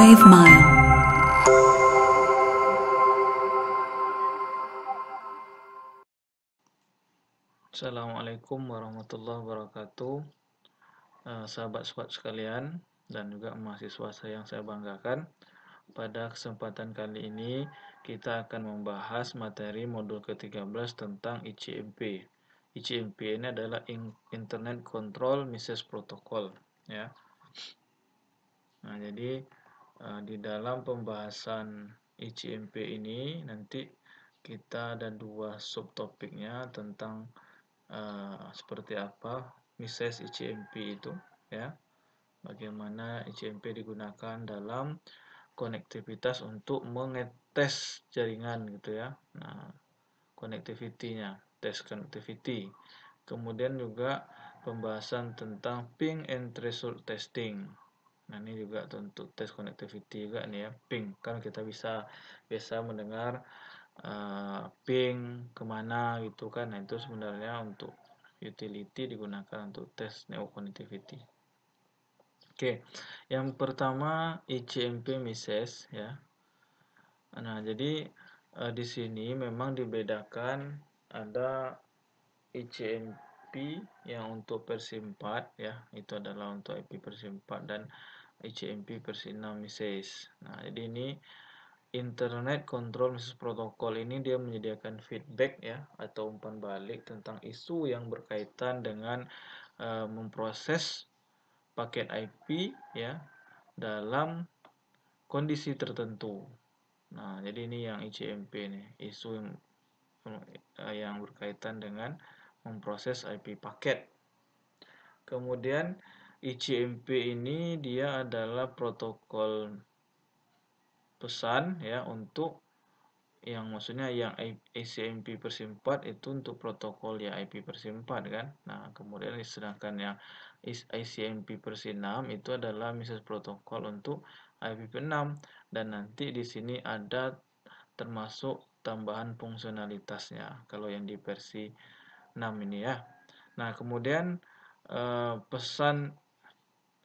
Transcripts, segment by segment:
Wave Mile. Assalamualaikum warahmatullahi wabarakatuh, sahabat-sahabat sekalian dan juga mahasiswa saya yang saya banggakan. Pada kesempatan kali ini kita akan membahas materi modul ke-13 tentang ICMP. ICMP ini adalah Internet Control Message Protocol, ya. Nah, jadi di dalam pembahasan ICMP ini nanti kita ada dua subtopiknya tentang seperti apa message ICMP itu, ya. Bagaimana ICMP digunakan dalam konektivitas untuk mengetes jaringan gitu ya. Nah, connectivity-nya, tes connectivity. Kemudian juga pembahasan tentang ping and threshold testing. Nah, ini juga untuk tes connectivity juga nih ya, ping. Kan kita biasa mendengar ping kemana gitu kan. Nah, itu sebenarnya untuk utility digunakan untuk tes network connectivity. Oke, yang pertama ICMP message ya. Nah, jadi di sini memang dibedakan ada ICMP yang untuk versi 4 ya, itu adalah untuk IP versi 4 dan ICMP versi 6 message. Nah, jadi ini Internet Control Message Protocol ini dia menyediakan feedback ya atau umpan balik tentang isu yang berkaitan dengan memproses paket IP ya dalam kondisi tertentu. Nah, jadi ini yang ICMP nih, isu yang berkaitan dengan memproses IP paket. Kemudian ICMP ini dia adalah protokol pesan ya untuk yang maksudnya yang ICMP versi 4 itu untuk protokol ya IP versi 4 kan. Nah, kemudian sedangkan yang ICMP versi 6 itu adalah message protokol untuk IPv6 dan nanti di sini ada termasuk tambahan fungsionalitasnya kalau yang di versi 6 ini ya. Nah, kemudian pesan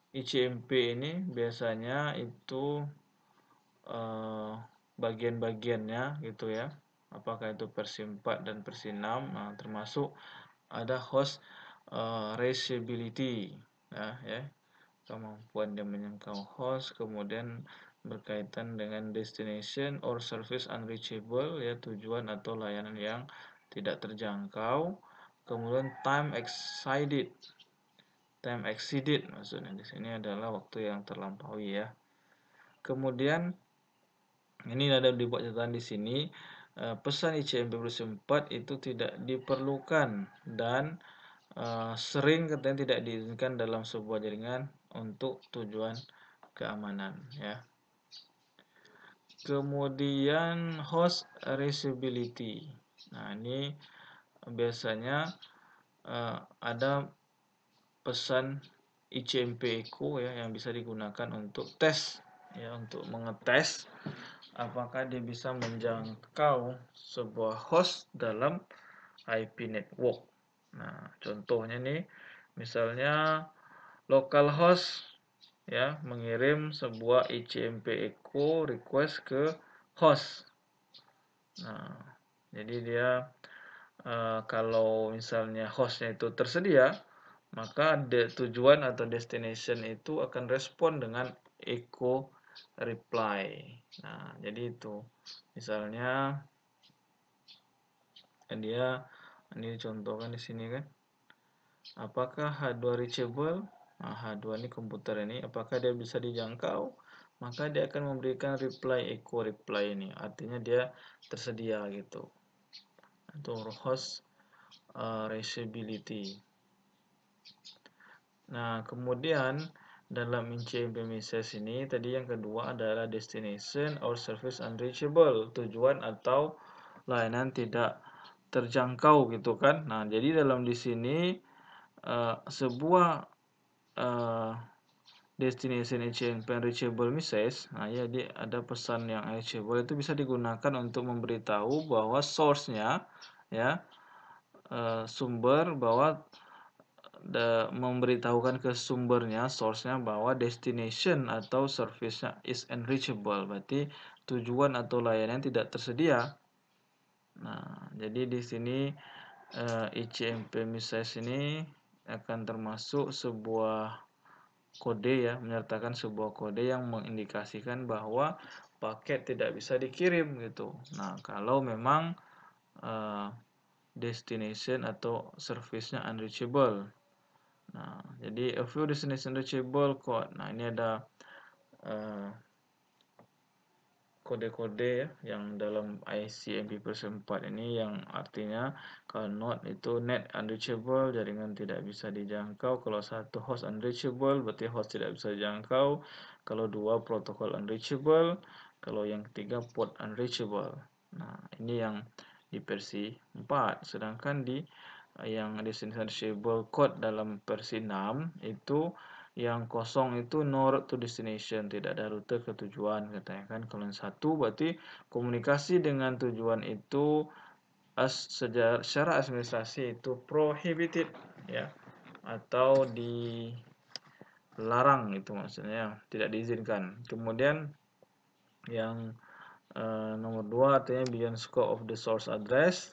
ICMP ini biasanya itu bagian-bagiannya gitu ya. Apakah itu versi 4 dan versi 6. Nah, termasuk ada host reachability ya. Kemampuan dia menjangkau host, kemudian berkaitan dengan destination or service unreachable ya, tujuan atau layanan yang tidak terjangkau. Kemudian time exceeded maksudnya di sini adalah waktu yang terlampaui ya. Kemudian ini ada dibuat catatan di sini, pesan ICMP versi 4 itu tidak diperlukan dan sering katanya tidak diizinkan dalam sebuah jaringan untuk tujuan keamanan ya. Kemudian host reachability. Nah, ini biasanya ada pesan ICMP Echo ya yang bisa digunakan untuk tes ya, untuk mengetes apakah dia bisa menjangkau sebuah host dalam IP network. Nah, contohnya nih, misalnya localhost ya mengirim sebuah ICMP Echo request ke host. Nah, jadi dia kalau misalnya hostnya itu tersedia, maka tujuan atau destination itu akan respon dengan echo reply. Nah, jadi itu misalnya dia ini contohkan di sini kan, apakah H2 reachable? Nah, H2 ini komputer ini apakah dia bisa dijangkau? Maka dia akan memberikan reply echo reply ini, artinya dia tersedia gitu. Itu host reachability. Nah, kemudian dalam ICMP message ini tadi yang kedua adalah destination or service unreachable, tujuan atau layanan tidak terjangkau gitu kan. Nah, jadi dalam di sini sebuah destination ICMP reachable message, nah ya dia ada pesan yang reachable itu bisa digunakan untuk memberitahu bahwa source-nya ya sumber bahwa memberitahukan ke sumbernya, source-nya, bahwa destination atau service-nya is unreachable, berarti tujuan atau layanan tidak tersedia. Nah, jadi di sini ICMP message ini akan termasuk sebuah kode ya, menyertakan sebuah kode yang mengindikasikan bahwa paket tidak bisa dikirim gitu. Nah, kalau memang destination atau service-nya unreachable. Nah, jadi a few destination reachable code. Nah, ini ada kode-kode ya yang dalam ICMP version 4 ini, yang artinya kalau not itu net unreachable, jaringan tidak bisa dijangkau. Kalau satu host unreachable, berarti host tidak bisa dijangkau. Kalau dua, protokol unreachable. Kalau yang ketiga, port unreachable. Nah, ini yang di versi 4. Sedangkan di yang destination reachable code dalam versi 6 itu yang kosong itu no route to destination, tidak ada rute ke tujuan katanya kan. Kalau yang satu berarti komunikasi dengan tujuan itu secara administrasi itu prohibited ya, atau dilarang, itu maksudnya tidak diizinkan. Kemudian yang nomor 2 artinya beyond scope of the source address.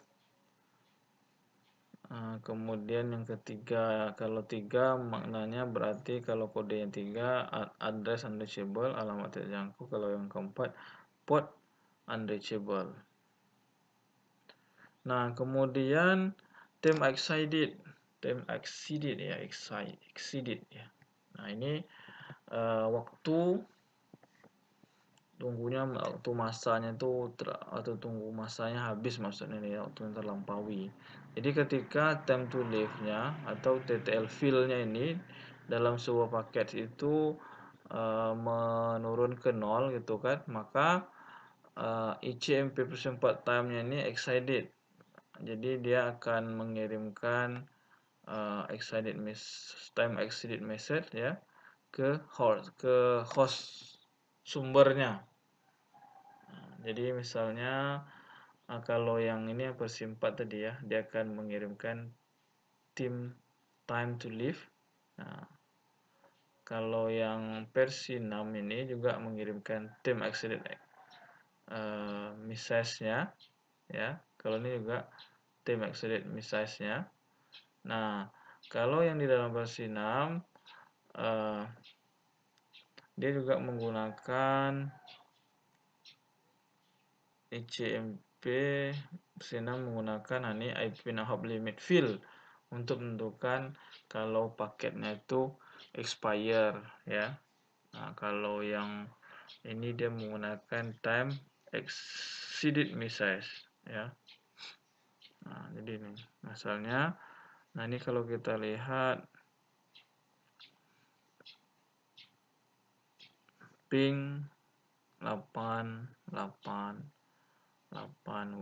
Kemudian yang ketiga, kalau 3 maknanya berarti kalau kode yang 3 address unreachable, alamat tidak jangkau. Kalau yang keempat, port unreachable. Nah, kemudian time exceeded ya, exceeded ya. Nah, ini waktu masanya itu atau tunggu masanya habis, maksudnya nih, waktu yang terlampaui. Jadi ketika time to live-nya atau TTL fill-nya ini dalam sebuah paket itu menurun ke 0 gitu kan, maka ICMP version 4 time-nya ini exceeded. Jadi dia akan mengirimkan time exceeded message ya ke host sumbernya. Jadi misalnya kalau yang ini yang versi 4 tadi ya, dia akan mengirimkan time to live. Nah, kalau yang versi 6 ini juga mengirimkan time exceeded message-nya ya. Kalau ini juga time exceeded message-nya. Nah, kalau yang di dalam versi 6 dia juga menggunakan ICMP versi 6 menggunakan ini IP hop limit field untuk menentukan kalau paketnya itu expire ya. Nah, kalau yang ini dia menggunakan time exceeded message ya. Nah, jadi ini masalahnya. Nah, ini kalau kita lihat ping 8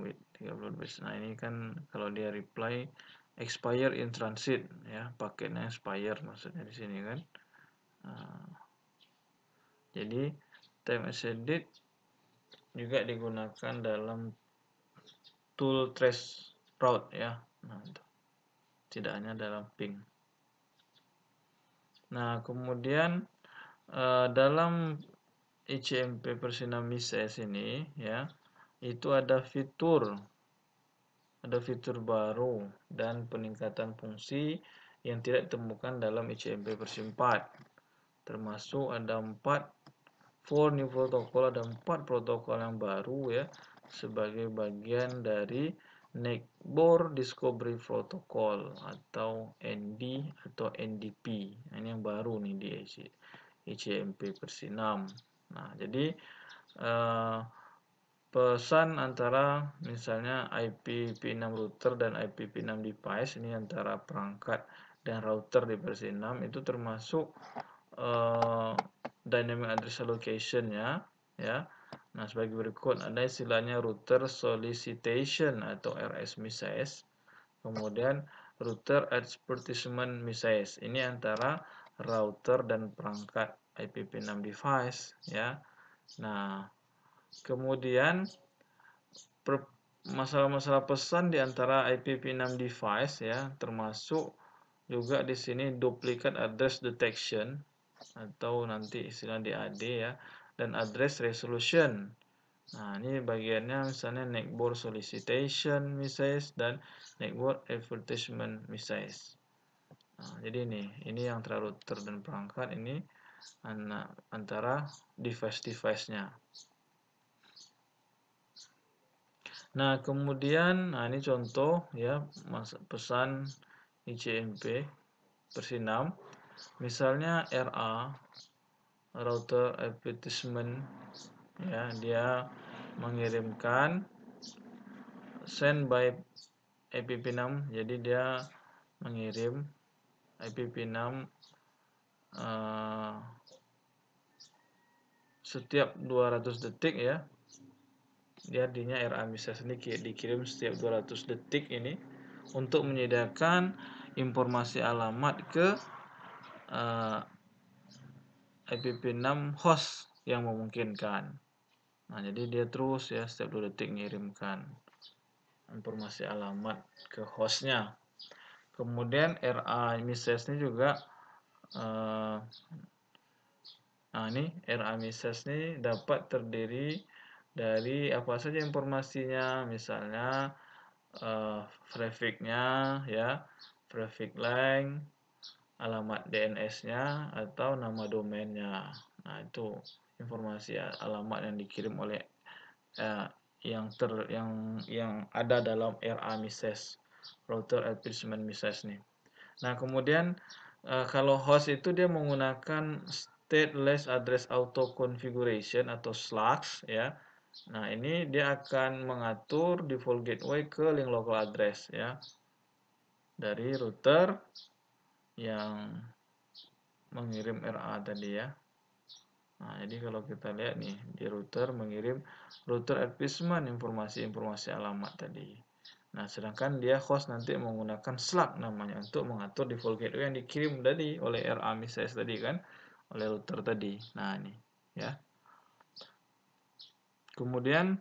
with 30 bits. Nah, ini kan kalau dia reply expire in transit ya, paketnya expire maksudnya di sini kan. Nah, jadi time exceeded juga digunakan dalam tool trace route ya. Nah, tidak hanya dalam ping. Nah, kemudian dalam ICMP versi 6 MIS ini ya, itu ada fitur baru dan peningkatan fungsi yang tidak ditemukan dalam ICMP versi 4. Termasuk ada 4 new protokol, ada 4 protokol yang baru ya, sebagai bagian dari Network Discovery Protocol atau ND atau NDP. Nah, ini yang baru nih di ICMP versi 6. Nah, jadi pesan antara misalnya IPv6 router dan IPv6 device ini antara perangkat dan router di versi 6 itu termasuk dynamic address allocation ya. Nah, sebagai berikut ada istilahnya router solicitation atau RS message. Kemudian router advertisement message. Ini antara router dan perangkat IPv6 device ya. Nah, kemudian masalah-masalah pesan di antara IPv6 device ya, termasuk juga di sini duplicate address detection atau nanti istilah DAD ya, dan address resolution. Nah, ini bagiannya misalnya network solicitation message dan network advertisement message. Nah, jadi ini yang antara router dan perangkat ini antara device-device-nya. Nah, kemudian ini contoh ya pesan ICMP versi 6. Misalnya RA router advertisement ya, dia mengirimkan send by IPv6, jadi dia mengirim IPv6 setiap 200 detik ya. Dia artinya RA message ini dikirim setiap 200 detik ini untuk menyediakan informasi alamat ke IPv6 host yang memungkinkan. Nah, jadi dia terus ya setiap 2 detik mengirimkan informasi alamat ke hostnya. Kemudian RA message ini juga nah, ini RA message ini dapat terdiri dari apa saja informasinya, misalnya prefix-nya ya, prefix length, alamat DNS-nya atau nama domainnya. Nah, itu informasi alamat yang dikirim oleh yang ada dalam RA message, router advertisement message nih. Nah, kemudian kalau host itu dia menggunakan stateless address auto configuration atau SLAAX ya. Nah, ini dia akan mengatur default gateway ke link local address ya dari router yang mengirim RA tadi ya. Nah, jadi kalau kita lihat nih di router mengirim router advertisement informasi-informasi alamat tadi. Nah, sedangkan dia host nanti menggunakan SLAAX namanya untuk mengatur default gateway yang dikirim tadi oleh RA message tadi kan, oleh router tadi. Nah, ini ya. Kemudian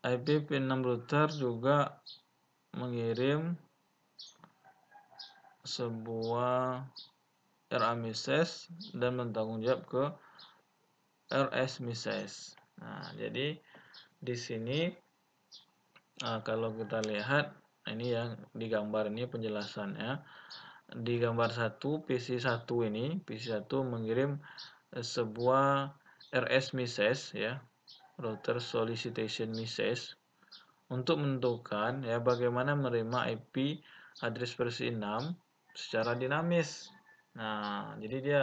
IPv6 router juga mengirim sebuah RA message dan bertanggung jawab ke RS message. Nah, jadi di sini kalau kita lihat ini yang di gambar ini penjelasannya. Di gambar 1 PC1 ini, PC1 mengirim sebuah RS message ya, router solicitation message untuk menentukan ya bagaimana menerima IP address versi 6 secara dinamis. Nah, jadi dia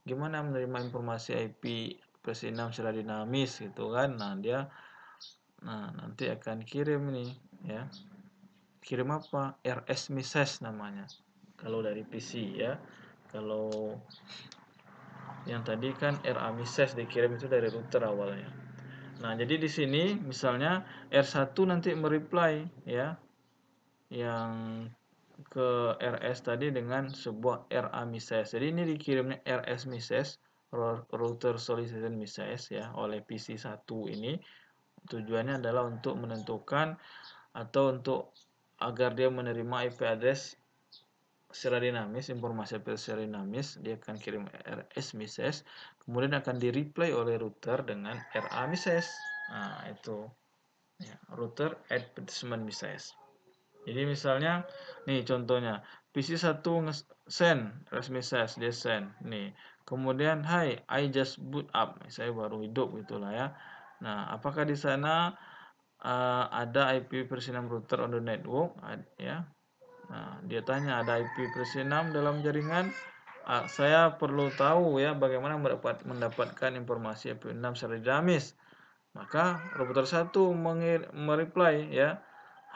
gimana menerima informasi IP versi 6 secara dinamis gitu kan. Nah, dia nanti akan kirim nih ya. Kirim apa? RS message namanya. Kalau dari PC ya. Kalau yang tadi kan RA message dikirim itu dari router awalnya. Nah, jadi di sini misalnya R1 nanti mereply ya yang ke RS tadi dengan sebuah RA message. Jadi ini dikirimnya RS message, router solicitation message ya oleh PC1 ini. Tujuannya adalah untuk menentukan atau untuk agar dia menerima IP address secara dinamis, informasi secara dinamis, dia akan kirim RS message, kemudian akan di-reply oleh router dengan RA message. Nah, itu ya, router advertisement message. Jadi misalnya nih contohnya PC1 send RS message, dia send nih. Kemudian hi, I just boot up. Saya baru hidup gitulah ya. Nah, apakah di sana ada IP versi 6 router on the network ya? Nah, dia tanya ada IP versi 6 dalam jaringan. Saya perlu tahu ya bagaimana mendapatkan informasi IP6 secara dinamis. Maka router 1 mereply ya,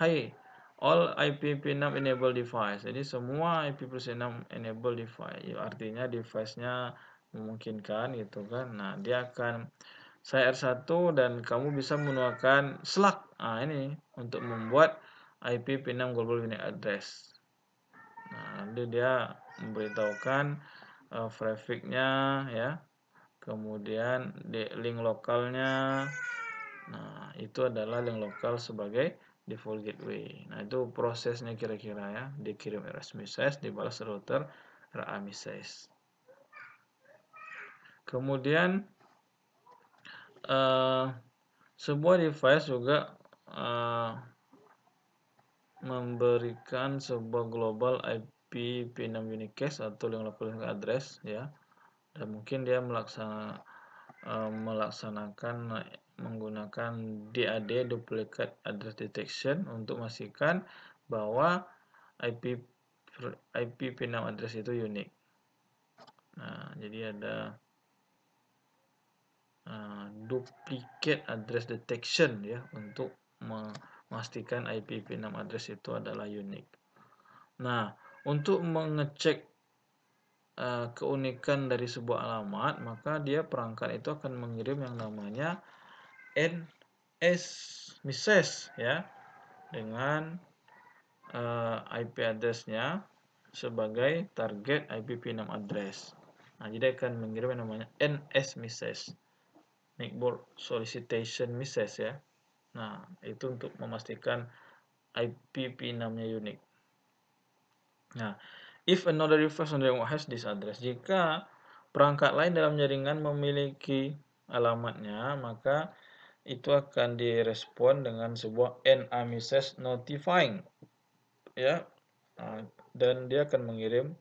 "Hai, all IPv6 enable device." Jadi semua IPv6 enable device. Ya, artinya device-nya memungkinkan gitu kan. Nah, dia akan saya R1 dan kamu bisa menuangkan SLAAX. Nah, ini untuk membuat IPv6 global unique address. Nah, nanti dia memberitahukan prefix-nya ya. Kemudian di link lokalnya. Nah, itu adalah link lokal sebagai default gateway. Nah, itu prosesnya kira-kira ya. Dikirim RS message, dibalas router RA message. Kemudian sebuah device juga memberikan sebuah global IP P6 unicast atau yang local address ya. Dan mungkin dia melaksanakan menggunakan DAD duplicate address detection untuk memastikan bahwa IP P6 address itu unik. Nah, jadi ada duplicate address detection ya untuk memastikan IP P6 address itu adalah unik. Nah, untuk mengecek keunikan dari sebuah alamat, maka dia perangkat itu akan mengirim yang namanya NS message ya dengan IP address-nya sebagai target IP P6 address. Nah, jadi akan mengirim yang namanya NS message, network solicitation message ya. Nah, itu untuk memastikan IP P6-nya unik. Nah, if another request on the network has this address, jika perangkat lain dalam jaringan memiliki alamatnya, maka itu akan direspon dengan sebuah NA message notifying ya. Dan dia akan mengirim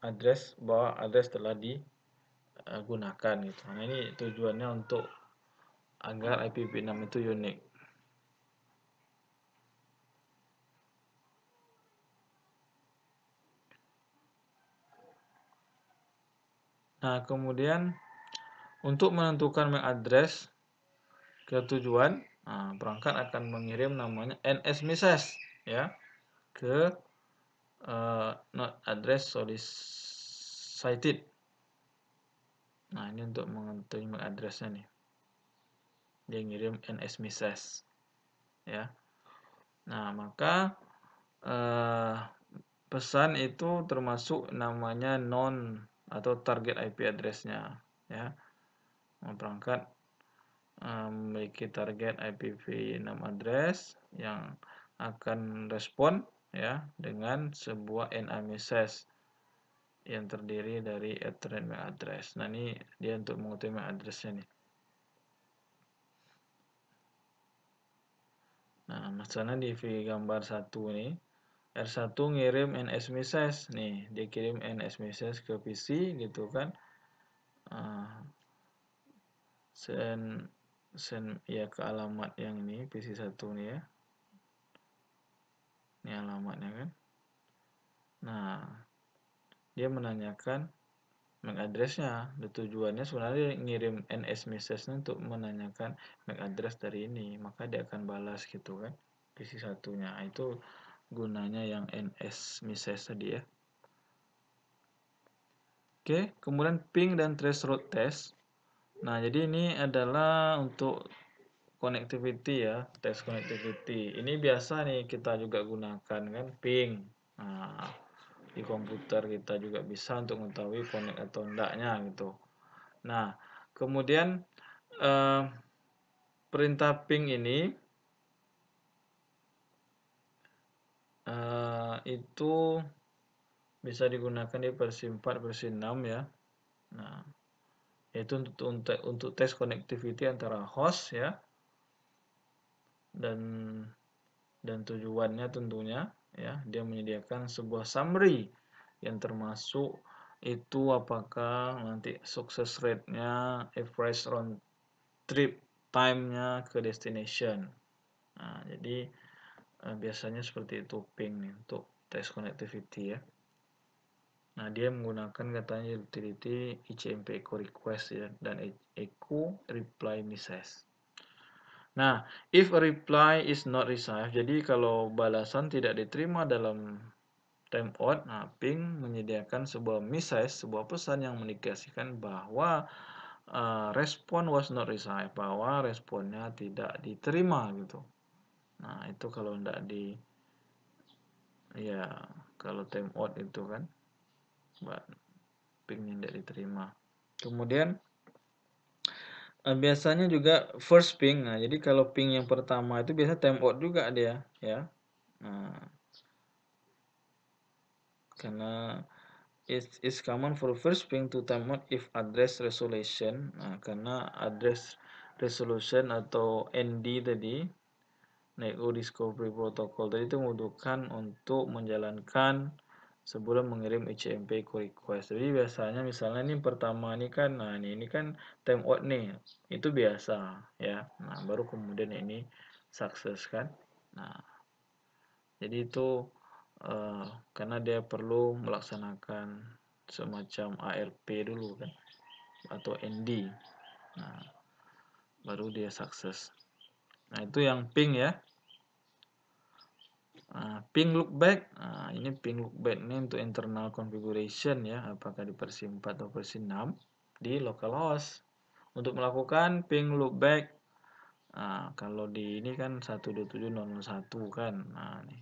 address bahwa address telah digunakan gitu. Nah, ini tujuannya untuk agar IPv6 itu unik. Nah, kemudian untuk menentukan MAC address ke tujuan, perangkat akan mengirim namanya NS message ya ke not address solicited. Nah, ini untuk mengetahui MAC address-nya nih. Dia ngirim NS message ya. Nah, maka pesan itu termasuk namanya non atau target IP address-nya ya. Perangkat memiliki target IPv6 address yang akan respon ya dengan sebuah NA message yang terdiri dari Ethernet MAC address. Nah, ini dia untuk mengetahui MAC address-nya nih. Nah, misalnya di gambar 1 nih, R1 ngirim NS message nih, dia kirim NS message ke PC gitu kan. Send ya ke alamat yang ini PC1 nih ya. Ini alamatnya kan. Nah, dia menanyakan MAC address-nya. Tujuannya sebenarnya ngirim NS message-nya untuk menanyakan MAC address dari ini, maka dia akan balas gitu kan. PC1-nya. Itu gunanya yang NS message tadi ya. Oke, kemudian ping dan traceroute test. Nah, jadi ini adalah untuk connectivity ya, tes connectivity. Ini biasa nih kita juga gunakan kan, ping. Nah, di komputer kita juga bisa untuk mengetahui connect atau enggaknya gitu. Nah, kemudian perintah ping ini itu bisa digunakan di versi 4, versi 6 ya. Nah, itu untuk tes connectivity antara host ya dan tujuannya tentunya ya, dia menyediakan sebuah summary yang termasuk itu apakah nanti success rate-nya, average round trip time-nya ke destination. Nah, jadi biasanya seperti itu ping nih untuk test connectivity ya. Nah, dia menggunakan katanya utility ICMP echo request ya dan echo reply message. Nah, if a reply is not received, jadi kalau balasan tidak diterima dalam timeout, nah ping menyediakan sebuah message, sebuah pesan yang mengindikasikan bahwa respon was not received, bahwa responnya tidak diterima gitu. Nah, itu kalau tidak ya kalau timeout itu kan, pingnya tidak diterima. Kemudian Biasanya juga first ping. Nah, jadi kalau ping yang pertama itu biasa timeout juga dia, ya. Nah, karena it's common for first ping to timeout if address resolution. Nah, karena address resolution atau ND tadi, Network Discovery Protocol tadi itu membutuhkan untuk menjalankan sebelum mengirim HTTP request. Jadi biasanya misalnya ini pertama ini kan, nah ini kan timeout nih, itu biasa ya. Nah baru kemudian ini sukses kan. Nah jadi itu karena dia perlu melaksanakan semacam ARP dulu kan, atau ND. Nah baru dia sukses. Nah itu yang ping ya. Ping loopback, ini ping loopback ini untuk internal configuration ya, apakah di versi 4 atau versi 6 di localhost. Untuk melakukan ping loopback, kalau di ini kan 127.0.1 kan, nah ini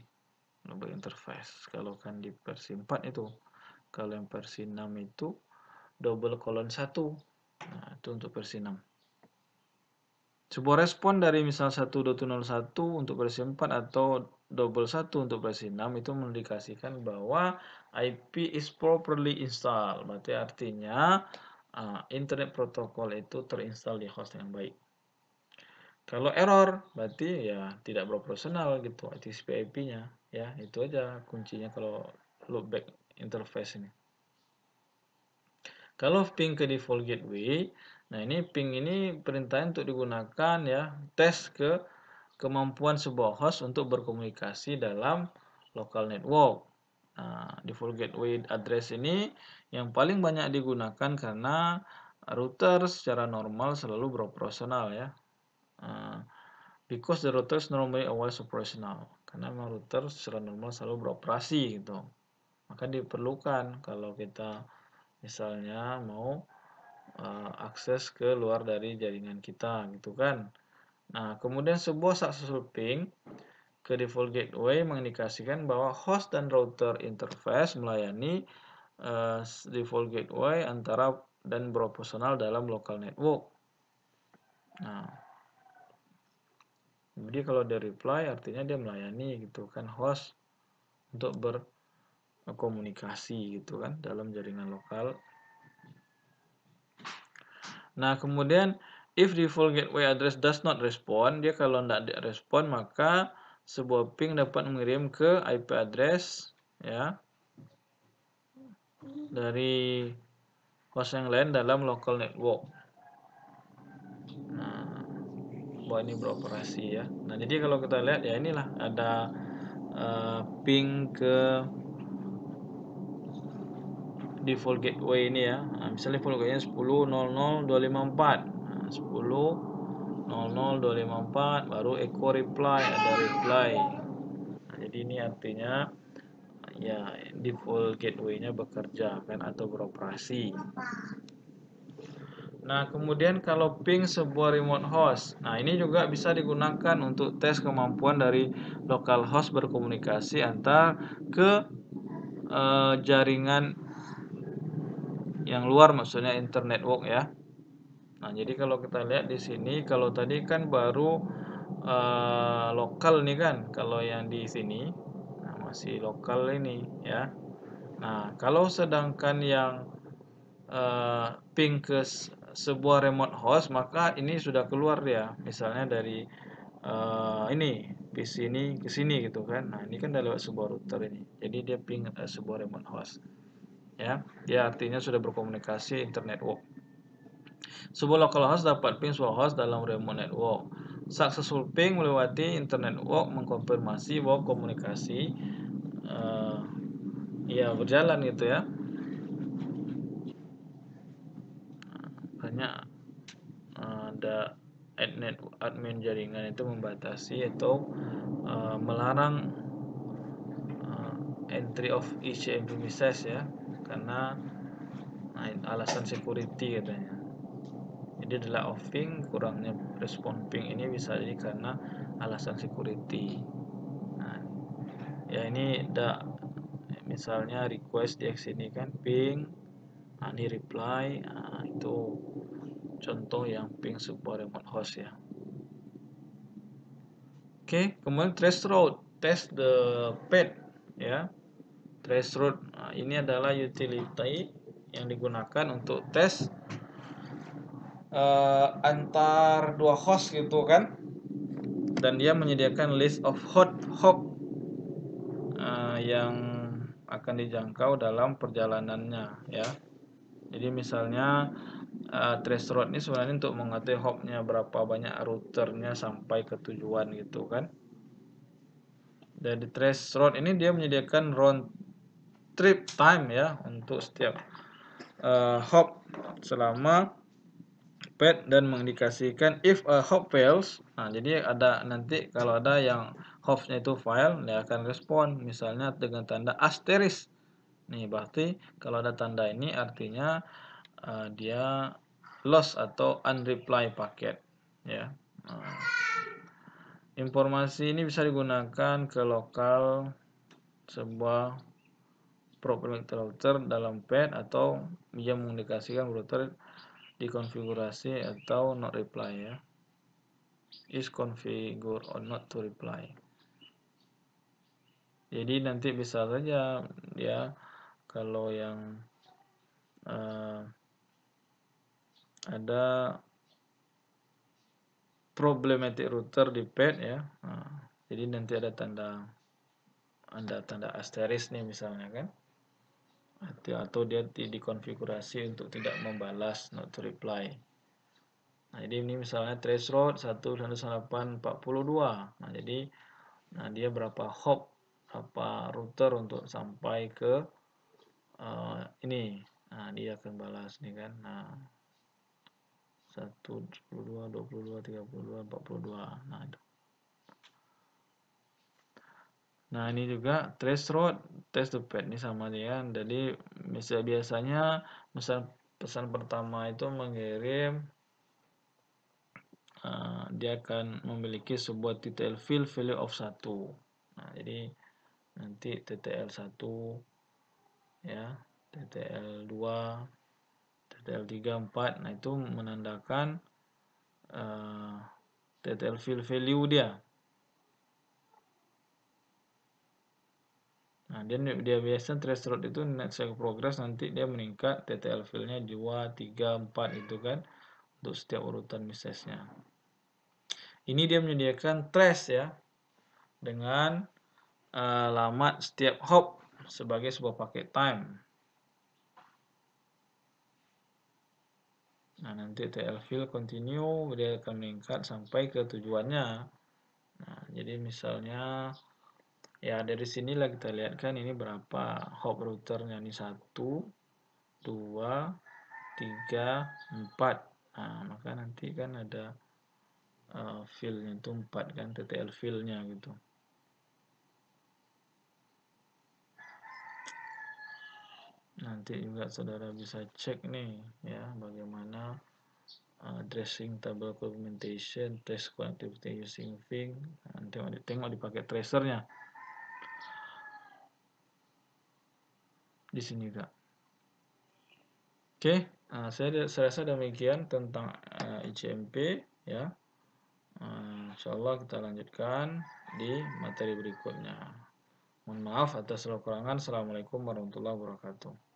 loopback interface. Kalau kan di versi 4 itu, kalau yang versi 6 itu double colon 1, nah itu untuk versi 6. Sebuah respon dari misal 1.1 untuk versi 4 atau double 1 untuk versi 6 itu mengindikasikan bahwa IP is properly installed. Berarti artinya internet protokol itu terinstall di host yang baik. Kalau error berarti ya tidak proporsional gitu TCP IP-nya ya. Itu aja kuncinya kalau loopback interface ini. Kalau ping ke default gateway, nah ini ping ini perintah untuk digunakan ya tes ke kemampuan sebuah host untuk berkomunikasi dalam local network. Nah, default gateway address ini yang paling banyak digunakan karena router secara normal selalu beroperasional ya. Because the routers normally always operational. Karena memang router secara normal selalu beroperasi gitu. Maka diperlukan kalau kita misalnya mau akses ke luar dari jaringan kita gitu kan. Nah, kemudian sebuah successful ping ke default gateway mengindikasikan bahwa host dan router interface melayani default gateway antara dan beroperasional dalam local network. Nah, jadi kalau dia reply artinya dia melayani gitu kan host untuk berkomunikasi gitu kan dalam jaringan lokal. Nah, kemudian if default gateway address does not respond, dia kalau tidak respon maka sebuah ping dapat mengirim ke IP address ya dari host yang lain dalam local network. Nah, bahwa ini beroperasi ya. Nah, jadi kalau kita lihat ya inilah ada ping ke default gateway ini ya. Nah, misalnya default gateway 10.00.254. Nah, 10.00.254 baru echo reply, ada reply. Nah, jadi ini artinya ya default gateway-nya bekerja kan atau beroperasi. Nah, kemudian kalau ping sebuah remote host. Nah, ini juga bisa digunakan untuk tes kemampuan dari local host berkomunikasi antar ke jaringan yang luar, maksudnya internet network ya. Nah, jadi kalau kita lihat di sini, kalau tadi kan baru lokal nih kan, kalau yang di sini nah masih lokal ini ya. Nah, kalau sedangkan yang ping ke sebuah remote host, maka ini sudah keluar ya, misalnya dari ini PC ini ke sini gitu kan. Nah, ini kan dari lewat sebuah router ini. Jadi dia ping sebuah remote host. Ya, dia artinya sudah berkomunikasi internet network. Sebuah local host dapat ping sebuah host dalam remote network. Successful ping melewati internet network mengkonfirmasi bahwa komunikasi ya berjalan gitu ya. Banyak ada admin jaringan itu membatasi atau melarang entry of each message ya, karena alasan security katanya. Jadi adalah of ping, kurangnya respon ping ini bisa jadi karena alasan security. Nah, ya ini ada misalnya request di sini kan ping, ini reply, itu contoh yang ping sebuah remote host ya. Oke, kemudian traceroute, test the path ya. Traceroute, nah, ini adalah utility yang digunakan untuk tes antar dua host gitu kan, dan dia menyediakan list of hop yang akan dijangkau dalam perjalanannya ya. Jadi misalnya traceroute ini sebenarnya untuk mengetahui hopnya berapa banyak routernya sampai ke tujuan gitu kan. Dan di traceroute ini dia menyediakan round trip time ya untuk setiap hop selama path dan mengindikasikan if a hop fails. Nah, jadi ada nanti kalau ada yang hopnya itu fail, dia akan respon misalnya dengan tanda asterisk. Nih, berarti kalau ada tanda ini artinya dia lost atau unreply paket ya. Nah, informasi ini bisa digunakan ke lokal sebuah proprietary router dalam path atau dia mengindikasikan router dikonfigurasi atau not reply ya. Is configure or not to reply. Jadi nanti bisa saja ya kalau yang ada problematic router di path ya. Nah, jadi nanti ada tanda asterisk nih misalnya kan. Atau dia dikonfigurasi untuk tidak membalas not to reply. Nah, jadi ini misalnya traceroute 1.168.42. Nah, jadi dia berapa hop, berapa router untuk sampai ke ini. Nah, dia akan balas nih kan. Nah, 1, 22, 22, 32, 42. Nah, itu. Nah, ini juga traceroute, test the path ini sama dia. Jadi biasanya pesan pertama itu mengirim dia akan memiliki sebuah TTL field value of 1. Nah, jadi nanti TTL 1 ya, TTL 2, TTL 3, 4. Nah, itu menandakan TTL field value dia. Nah, dia biasa threshold itu next progress nanti dia meningkat TTL field-nya 2, 3, 4 itu kan untuk setiap urutan message-nya. Ini dia menyediakan trace ya dengan alamat setiap hop sebagai sebuah paket time. Nah, nanti TTL field continue dia akan meningkat sampai ke tujuannya. Nah, jadi misalnya ya dari sinilah kita lihat kan ini berapa hop routernya, ini 1, 2, 3, 4. Nah, maka nanti kan ada field-nya itu 4 kan, TTL field-nya gitu. Nanti juga saudara bisa cek nih ya bagaimana addressing table documentation, test connectivity using Ving. Nanti mau ditengok dipakai tracernya di sini kak. Oke, saya rasa demikian tentang ICMP ya. Insyaallah kita lanjutkan di materi berikutnya. Mohon maaf atas kekurangan. Assalamualaikum warahmatullahi wabarakatuh.